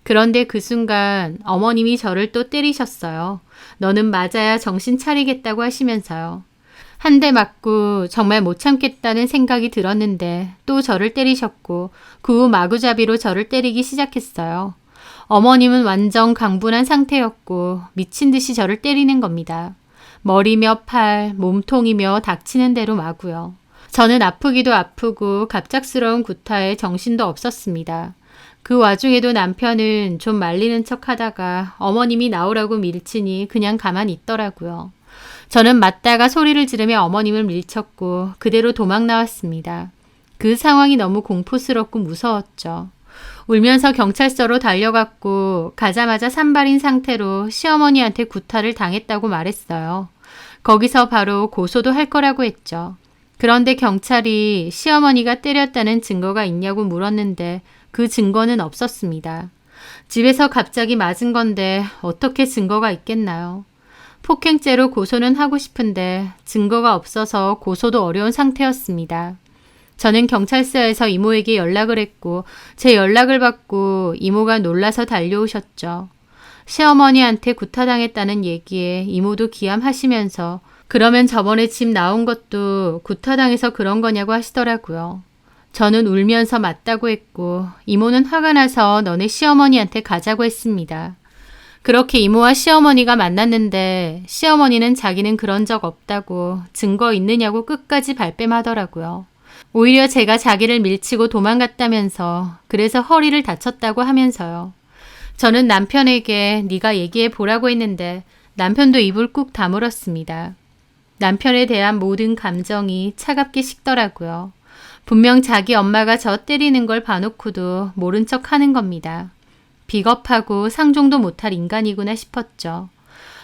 그런데 그 순간 어머님이 저를 또 때리셨어요. 너는 맞아야 정신 차리겠다고 하시면서요. 한 대 맞고 정말 못 참겠다는 생각이 들었는데 또 저를 때리셨고 그 후 마구잡이로 저를 때리기 시작했어요. 어머님은 완전 강분한 상태였고 미친 듯이 저를 때리는 겁니다. 머리며 팔, 몸통이며 닥치는 대로 마구요. 저는 아프기도 아프고 갑작스러운 구타에 정신도 없었습니다. 그 와중에도 남편은 좀 말리는 척 하다가 어머님이 나오라고 밀치니 그냥 가만히 있더라고요. 저는 맞다가 소리를 지르며 어머님을 밀쳤고 그대로 도망 나왔습니다. 그 상황이 너무 공포스럽고 무서웠죠. 울면서 경찰서로 달려갔고 가자마자 산발인 상태로 시어머니한테 구타를 당했다고 말했어요. 거기서 바로 고소도 할 거라고 했죠. 그런데 경찰이 시어머니가 때렸다는 증거가 있냐고 물었는데 그 증거는 없었습니다. 집에서 갑자기 맞은 건데 어떻게 증거가 있겠나요? 폭행죄로 고소는 하고 싶은데 증거가 없어서 고소도 어려운 상태였습니다. 저는 경찰서에서 이모에게 연락을 했고 제 연락을 받고 이모가 놀라서 달려오셨죠. 시어머니한테 구타당했다는 얘기에 이모도 기함하시면서 그러면 저번에 집 나온 것도 구타당해서 그런 거냐고 하시더라고요. 저는 울면서 맞다고 했고 이모는 화가 나서 너네 시어머니한테 가자고 했습니다. 그렇게 이모와 시어머니가 만났는데 시어머니는 자기는 그런 적 없다고 증거 있느냐고 끝까지 발뺌하더라고요. 오히려 제가 자기를 밀치고 도망갔다면서 그래서 허리를 다쳤다고 하면서요. 저는 남편에게 네가 얘기해 보라고 했는데 남편도 입을 꾹 다물었습니다. 남편에 대한 모든 감정이 차갑게 식더라고요. 분명 자기 엄마가 저 때리는 걸 봐놓고도 모른 척 하는 겁니다. 비겁하고 상종도 못할 인간이구나 싶었죠.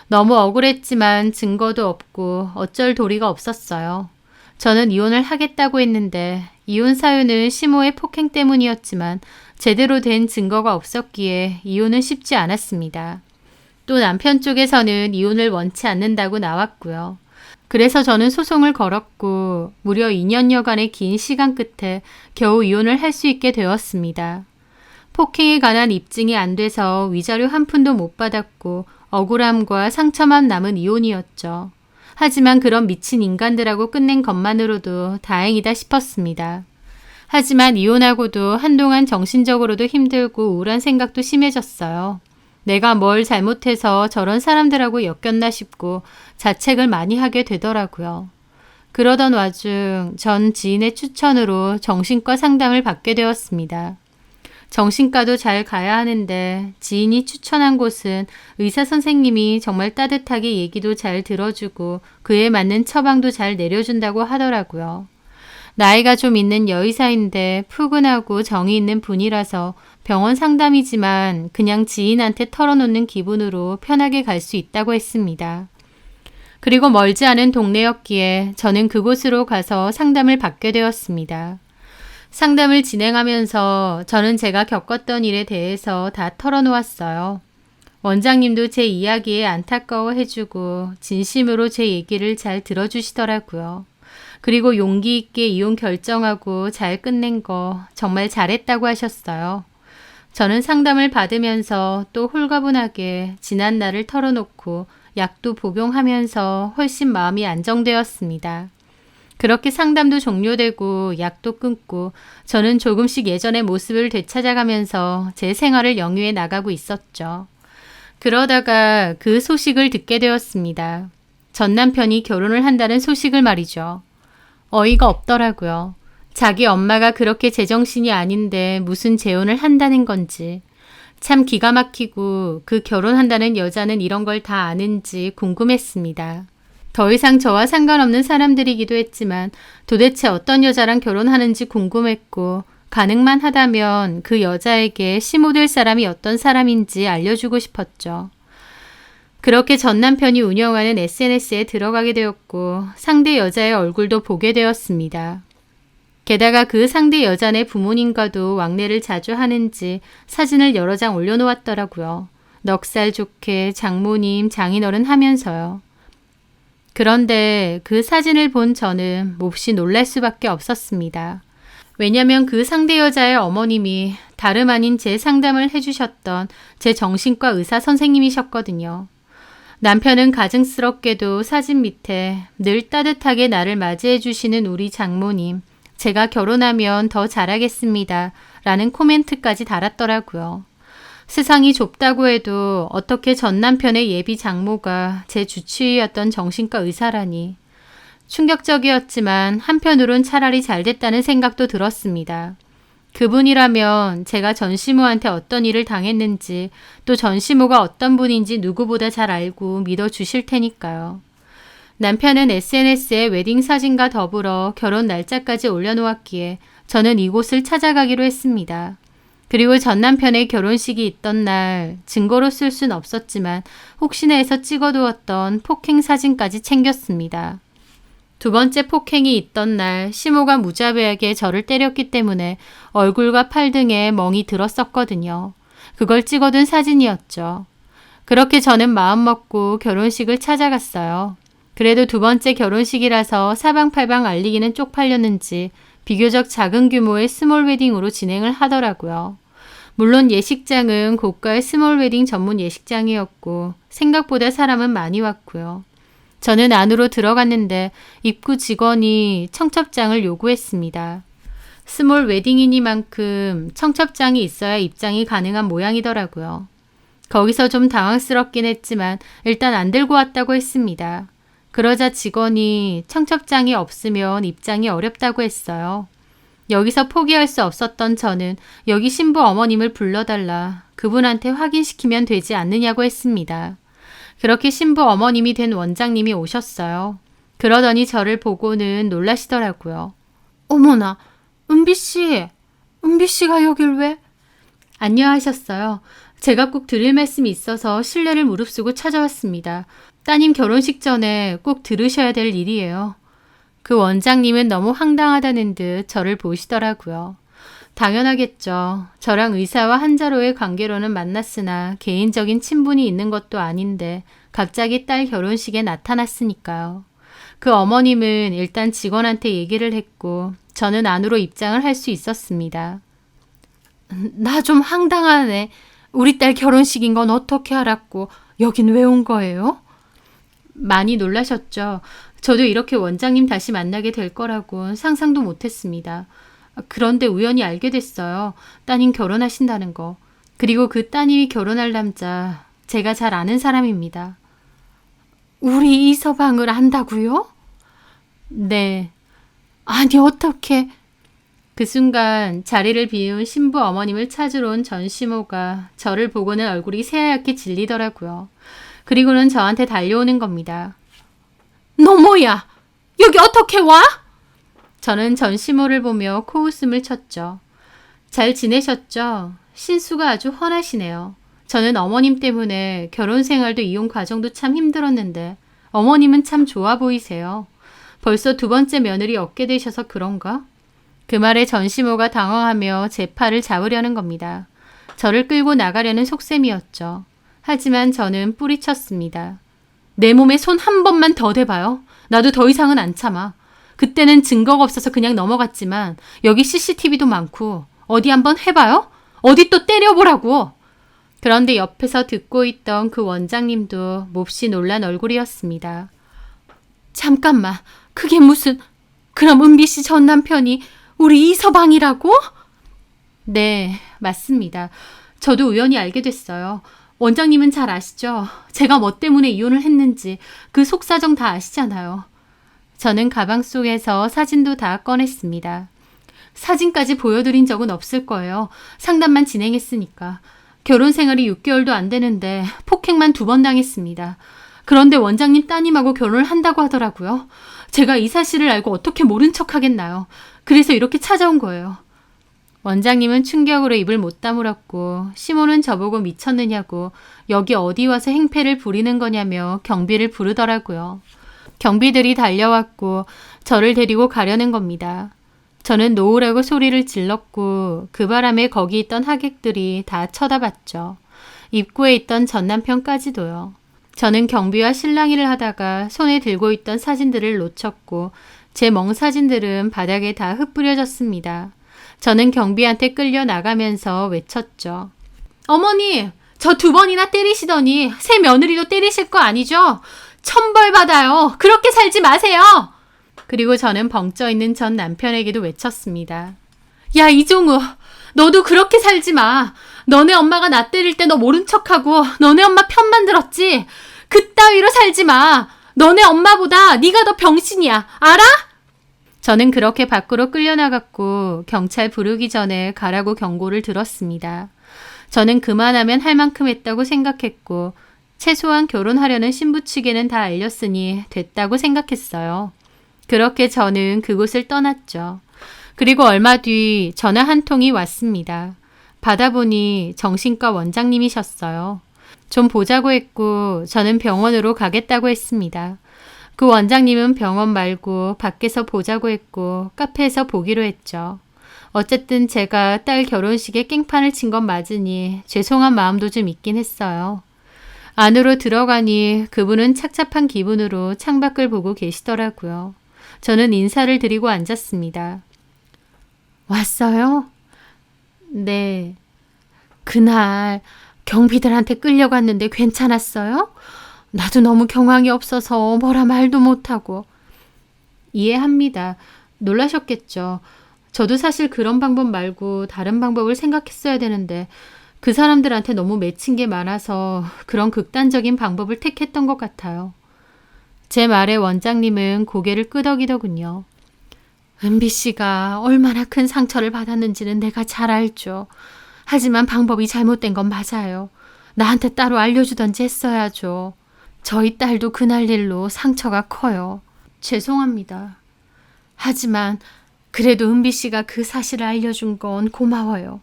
너무 억울했지만 증거도 없고 어쩔 도리가 없었어요. 저는 이혼을 하겠다고 했는데 이혼 사유는 시모의 폭행 때문이었지만 제대로 된 증거가 없었기에 이혼은 쉽지 않았습니다. 또 남편 쪽에서는 이혼을 원치 않는다고 나왔고요. 그래서 저는 소송을 걸었고 무려 2년여간의 긴 시간 끝에 겨우 이혼을 할 수 있게 되었습니다. 폭행에 관한 입증이 안 돼서 위자료 한 푼도 못 받았고 억울함과 상처만 남은 이혼이었죠. 하지만 그런 미친 인간들하고 끝낸 것만으로도 다행이다 싶었습니다. 하지만 이혼하고도 한동안 정신적으로도 힘들고 우울한 생각도 심해졌어요. 내가 뭘 잘못해서 저런 사람들하고 엮였나 싶고 자책을 많이 하게 되더라고요. 그러던 와중 전 지인의 추천으로 정신과 상담을 받게 되었습니다. 정신과도 잘 가야 하는데 지인이 추천한 곳은 의사 선생님이 정말 따뜻하게 얘기도 잘 들어주고 그에 맞는 처방도 잘 내려준다고 하더라고요. 나이가 좀 있는 여의사인데 푸근하고 정이 있는 분이라서 병원 상담이지만 그냥 지인한테 털어놓는 기분으로 편하게 갈 수 있다고 했습니다. 그리고 멀지 않은 동네였기에 저는 그곳으로 가서 상담을 받게 되었습니다. 상담을 진행하면서 저는 제가 겪었던 일에 대해서 다 털어놓았어요. 원장님도 제 이야기에 안타까워해주고 진심으로 제 얘기를 잘 들어주시더라고요. 그리고 용기 있게 이혼 결정하고 잘 끝낸 거 정말 잘했다고 하셨어요. 저는 상담을 받으면서 또 홀가분하게 지난 날을 털어놓고 약도 복용하면서 훨씬 마음이 안정되었습니다. 그렇게 상담도 종료되고 약도 끊고 저는 조금씩 예전의 모습을 되찾아가면서 제 생활을 영위해 나가고 있었죠. 그러다가 그 소식을 듣게 되었습니다. 전 남편이 결혼을 한다는 소식을 말이죠. 어이가 없더라고요. 자기 엄마가 그렇게 제정신이 아닌데 무슨 재혼을 한다는 건지. 참 기가 막히고 그 결혼한다는 여자는 이런 걸 다 아는지 궁금했습니다. 더 이상 저와 상관없는 사람들이기도 했지만 도대체 어떤 여자랑 결혼하는지 궁금했고 가능만 하다면 그 여자에게 시모될 사람이 어떤 사람인지 알려주고 싶었죠. 그렇게 전 남편이 운영하는 SNS에 들어가게 되었고 상대 여자의 얼굴도 보게 되었습니다. 게다가 그 상대 여자네 부모님과도 왕래를 자주 하는지 사진을 여러 장 올려놓았더라고요. 넉살 좋게 장모님, 장인어른 하면서요. 그런데 그 사진을 본 저는 몹시 놀랄 수밖에 없었습니다. 왜냐면 그 상대 여자의 어머님이 다름 아닌 제 상담을 해주셨던 제 정신과 의사 선생님이셨거든요. 남편은 가증스럽게도 사진 밑에 늘 따뜻하게 나를 맞이해 주시는 우리 장모님, 제가 결혼하면 더 잘하겠습니다. 라는 코멘트까지 달았더라고요. 세상이 좁다고 해도 어떻게 전 남편의 예비 장모가 제 주치의였던 정신과 의사라니. 충격적이었지만 한편으론 차라리 잘 됐다는 생각도 들었습니다. 그분이라면 제가 전시모한테 어떤 일을 당했는지 또 전시모가 어떤 분인지 누구보다 잘 알고 믿어주실 테니까요. 남편은 SNS에 웨딩 사진과 더불어 결혼 날짜까지 올려놓았기에 저는 이곳을 찾아가기로 했습니다. 그리고 전 남편의 결혼식이 있던 날 증거로 쓸 순 없었지만 혹시나 해서 찍어두었던 폭행 사진까지 챙겼습니다. 두 번째 폭행이 있던 날 시모가 무자비하게 저를 때렸기 때문에 얼굴과 팔 등에 멍이 들었었거든요. 그걸 찍어둔 사진이었죠. 그렇게 저는 마음먹고 결혼식을 찾아갔어요. 그래도 두 번째 결혼식이라서 사방팔방 알리기는 쪽팔렸는지 비교적 작은 규모의 스몰 웨딩으로 진행을 하더라고요. 물론 예식장은 고가의 스몰 웨딩 전문 예식장이었고 생각보다 사람은 많이 왔고요. 저는 안으로 들어갔는데 입구 직원이 청첩장을 요구했습니다. 스몰 웨딩이니만큼 청첩장이 있어야 입장이 가능한 모양이더라고요. 거기서 좀 당황스럽긴 했지만 일단 안 들고 왔다고 했습니다. 그러자 직원이 청첩장이 없으면 입장이 어렵다고 했어요. 여기서 포기할 수 없었던 저는 여기 신부 어머님을 불러달라 그분한테 확인시키면 되지 않느냐고 했습니다. 그렇게 신부 어머님이 된 원장님이 오셨어요. 그러더니 저를 보고는 놀라시더라고요. 어머나, 은비씨, 은비씨가 여길 왜? 안녕하셨어요. 제가 꼭 드릴 말씀이 있어서 실례를 무릅쓰고 찾아왔습니다. 따님 결혼식 전에 꼭 들으셔야 될 일이에요. 그 원장님은 너무 황당하다는 듯 저를 보시더라고요. 당연하겠죠. 저랑 의사와 한자로의 관계로는 만났으나 개인적인 친분이 있는 것도 아닌데 갑자기 딸 결혼식에 나타났으니까요. 그 어머님은 일단 직원한테 얘기를 했고 저는 안으로 입장을 할 수 있었습니다. 나 좀 황당하네. 우리 딸 결혼식인 건 어떻게 알았고 여긴 왜 온 거예요? 많이 놀라셨죠. 저도 이렇게 원장님 다시 만나게 될 거라곤 상상도 못했습니다. 그런데 우연히 알게 됐어요. 따님 결혼하신다는 거. 그리고 그 따님이 결혼할 남자, 제가 잘 아는 사람입니다. 우리 이서방을 안다고요? 네. 아니 어떻게... 그 순간 자리를 비운 신부 어머님을 찾으러 온 전시모가 저를 보고는 얼굴이 새하얗게 질리더라고요. 그리고는 저한테 달려오는 겁니다. 너 뭐야? 여기 어떻게 와? 저는 전시모를 보며 코웃음을 쳤죠. 잘 지내셨죠? 신수가 아주 훤하시네요. 저는 어머님 때문에 결혼 생활도 이혼 과정도 참 힘들었는데 어머님은 참 좋아 보이세요. 벌써 두 번째 며느리 얻게 되셔서 그런가? 그 말에 전시모가 당황하며 제 팔을 잡으려는 겁니다. 저를 끌고 나가려는 속셈이었죠. 하지만 저는 뿌리쳤습니다. 내 몸에 손 한 번만 더 대봐요. 나도 더 이상은 안 참아. 그때는 증거가 없어서 그냥 넘어갔지만 여기 CCTV도 많고 어디 한번 해봐요? 어디 또 때려보라고. 그런데 옆에서 듣고 있던 그 원장님도 몹시 놀란 얼굴이었습니다. 잠깐만, 그게 무슨... 그럼 은비 씨 전 남편이 우리 이서방이라고? 네, 맞습니다. 저도 우연히 알게 됐어요. 원장님은 잘 아시죠? 제가 뭐 때문에 이혼을 했는지 그 속사정 다 아시잖아요. 저는 가방 속에서 사진도 다 꺼냈습니다. 사진까지 보여드린 적은 없을 거예요. 상담만 진행했으니까. 결혼 생활이 6개월도 안 되는데 폭행만 2번 당했습니다. 그런데 원장님 따님하고 결혼을 한다고 하더라고요. 제가 이 사실을 알고 어떻게 모른 척 하겠나요? 그래서 이렇게 찾아온 거예요. 원장님은 충격으로 입을 못 다물었고 시모는 저보고 미쳤느냐고 여기 어디 와서 행패를 부리는 거냐며 경비를 부르더라고요. 경비들이 달려왔고 저를 데리고 가려는 겁니다. 저는 놓으라고 소리를 질렀고 그 바람에 거기 있던 하객들이 다 쳐다봤죠. 입구에 있던 전 남편까지도요. 저는 경비와 실랑이를 하다가 손에 들고 있던 사진들을 놓쳤고 제 멍 사진들은 바닥에 다 흩뿌려졌습니다. 저는 경비한테 끌려 나가면서 외쳤죠. 어머니, 저 2번이나 때리시더니 새 며느리도 때리실 거 아니죠? 천벌 받아요. 그렇게 살지 마세요. 그리고 저는 벙쪄 있는 전 남편에게도 외쳤습니다. 야, 이종우, 너도 그렇게 살지 마. 너네 엄마가 나 때릴 때 너 모른 척하고 너네 엄마 편만 들었지. 그따위로 살지 마. 너네 엄마보다 네가 더 병신이야. 알아? 저는 그렇게 밖으로 끌려나갔고 경찰 부르기 전에 가라고 경고를 들었습니다. 저는 그만하면 할 만큼 했다고 생각했고 최소한 결혼하려는 신부 측에는 다 알렸으니 됐다고 생각했어요. 그렇게 저는 그곳을 떠났죠. 그리고 얼마 뒤 전화 한 통이 왔습니다. 받아보니 정신과 원장님이셨어요. 좀 보자고 했고 저는 병원으로 가겠다고 했습니다. 그 원장님은 병원 말고 밖에서 보자고 했고 카페에서 보기로 했죠. 어쨌든 제가 딸 결혼식에 깽판을 친 건 맞으니 죄송한 마음도 좀 있긴 했어요. 안으로 들어가니 그분은 착잡한 기분으로 창밖을 보고 계시더라고요. 저는 인사를 드리고 앉았습니다. 왔어요? 네. 그날 경비들한테 끌려갔는데 괜찮았어요? 나도 너무 경황이 없어서 뭐라 말도 못하고. 이해합니다. 놀라셨겠죠. 저도 사실 그런 방법 말고 다른 방법을 생각했어야 되는데 그 사람들한테 너무 맺힌 게 많아서 그런 극단적인 방법을 택했던 것 같아요. 제 말에 원장님은 고개를 끄덕이더군요. 은비 씨가 얼마나 큰 상처를 받았는지는 내가 잘 알죠. 하지만 방법이 잘못된 건 맞아요. 나한테 따로 알려주던지 했어야죠. 저희 딸도 그날 일로 상처가 커요. 죄송합니다. 하지만 그래도 은비 씨가 그 사실을 알려준 건 고마워요.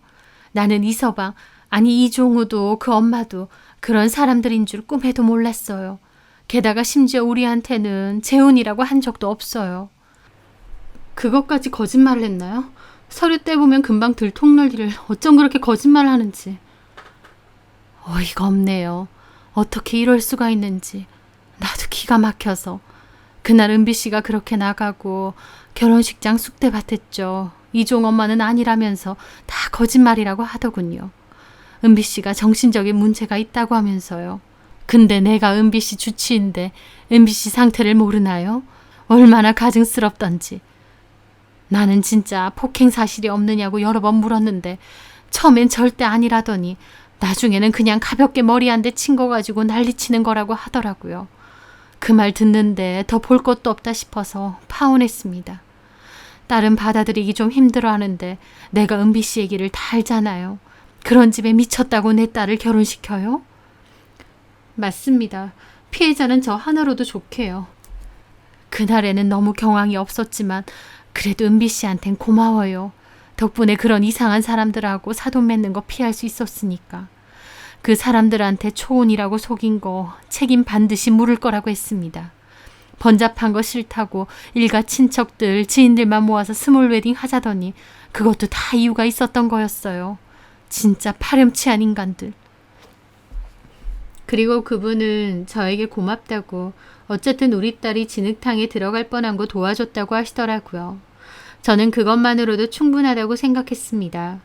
나는 이서방, 아니 이종우도 그 엄마도 그런 사람들인 줄 꿈에도 몰랐어요. 게다가 심지어 우리한테는 재혼이라고 한 적도 없어요. 그것까지 거짓말을 했나요? 서류 떼보면 금방 들통날 일을 어쩜 그렇게 거짓말을 하는지. 어이가 없네요. 어떻게 이럴 수가 있는지. 나도 기가 막혀서. 그날 은비 씨가 그렇게 나가고 결혼식장 쑥대밭했죠. 이종 엄마는 아니라면서 다 거짓말이라고 하더군요. 은비 씨가 정신적인 문제가 있다고 하면서요. 근데 내가 은비 씨 주치인데 은비 씨 상태를 모르나요? 얼마나 가증스럽던지. 나는 진짜 폭행 사실이 없느냐고 여러 번 물었는데 처음엔 절대 아니라더니 나중에는 그냥 가볍게 머리 한 대 친 거 가지고 난리치는 거라고 하더라고요. 그 말 듣는데 더 볼 것도 없다 싶어서 파혼했습니다. 딸은 받아들이기 좀 힘들어하는데 내가 은비 씨 얘기를 다 알잖아요. 그런 집에 미쳤다고 내 딸을 결혼시켜요? 맞습니다. 피해자는 저 하나로도 좋게요. 그날에는 너무 경황이 없었지만 그래도 은비 씨한텐 고마워요. 덕분에 그런 이상한 사람들하고 사돈 맺는 거 피할 수 있었으니까. 그 사람들한테 초혼이라고 속인 거 책임 반드시 물을 거라고 했습니다. 번잡한 거 싫다고 일가 친척들, 지인들만 모아서 스몰 웨딩 하자더니 그것도 다 이유가 있었던 거였어요. 진짜 파렴치한 인간들. 그리고 그분은 저에게 고맙다고 어쨌든 우리 딸이 진흙탕에 들어갈 뻔한 거 도와줬다고 하시더라고요. 저는 그것만으로도 충분하다고 생각했습니다.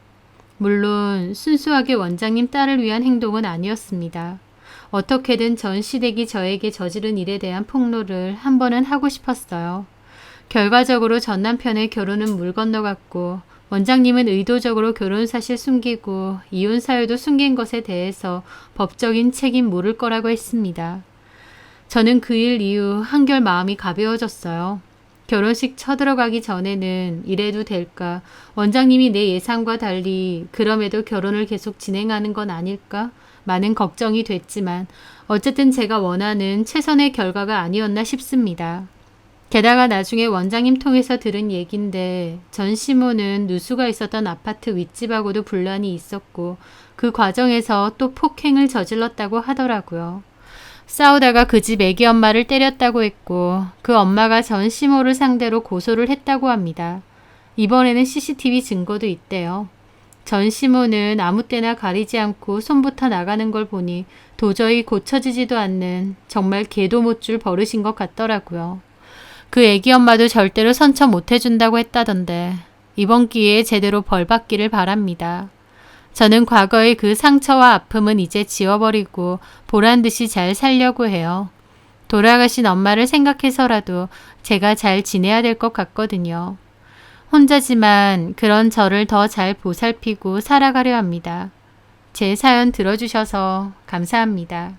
물론 순수하게 원장님 딸을 위한 행동은 아니었습니다. 어떻게든 전 시댁이 저에게 저지른 일에 대한 폭로를 한 번은 하고 싶었어요. 결과적으로 전 남편의 결혼은 물 건너갔고 원장님은 의도적으로 결혼 사실 숨기고 이혼 사유도 숨긴 것에 대해서 법적인 책임 물을 거라고 했습니다. 저는 그 일 이후 한결 마음이 가벼워졌어요. 결혼식 쳐들어가기 전에는 이래도 될까? 원장님이 내 예상과 달리 그럼에도 결혼을 계속 진행하는 건 아닐까? 많은 걱정이 됐지만 어쨌든 제가 원하는 최선의 결과가 아니었나 싶습니다. 게다가 나중에 원장님 통해서 들은 얘긴데 전 시모는 누수가 있었던 아파트 윗집하고도 분란이 있었고 그 과정에서 또 폭행을 저질렀다고 하더라고요. 싸우다가 그 집 애기 엄마를 때렸다고 했고 그 엄마가 전 시모를 상대로 고소를 했다고 합니다. 이번에는 CCTV 증거도 있대요. 전 시모는 아무 때나 가리지 않고 손부터 나가는 걸 보니 도저히 고쳐지지도 않는 정말 개도 못 줄 버릇인 것 같더라고요. 그 애기 엄마도 절대로 선처 못 해준다고 했다던데 이번 기회에 제대로 벌받기를 바랍니다. 저는 과거의 그 상처와 아픔은 이제 지워버리고 보란듯이 잘 살려고 해요. 돌아가신 엄마를 생각해서라도 제가 잘 지내야 될 것 같거든요. 혼자지만 그런 저를 더 잘 보살피고 살아가려 합니다. 제 사연 들어주셔서 감사합니다.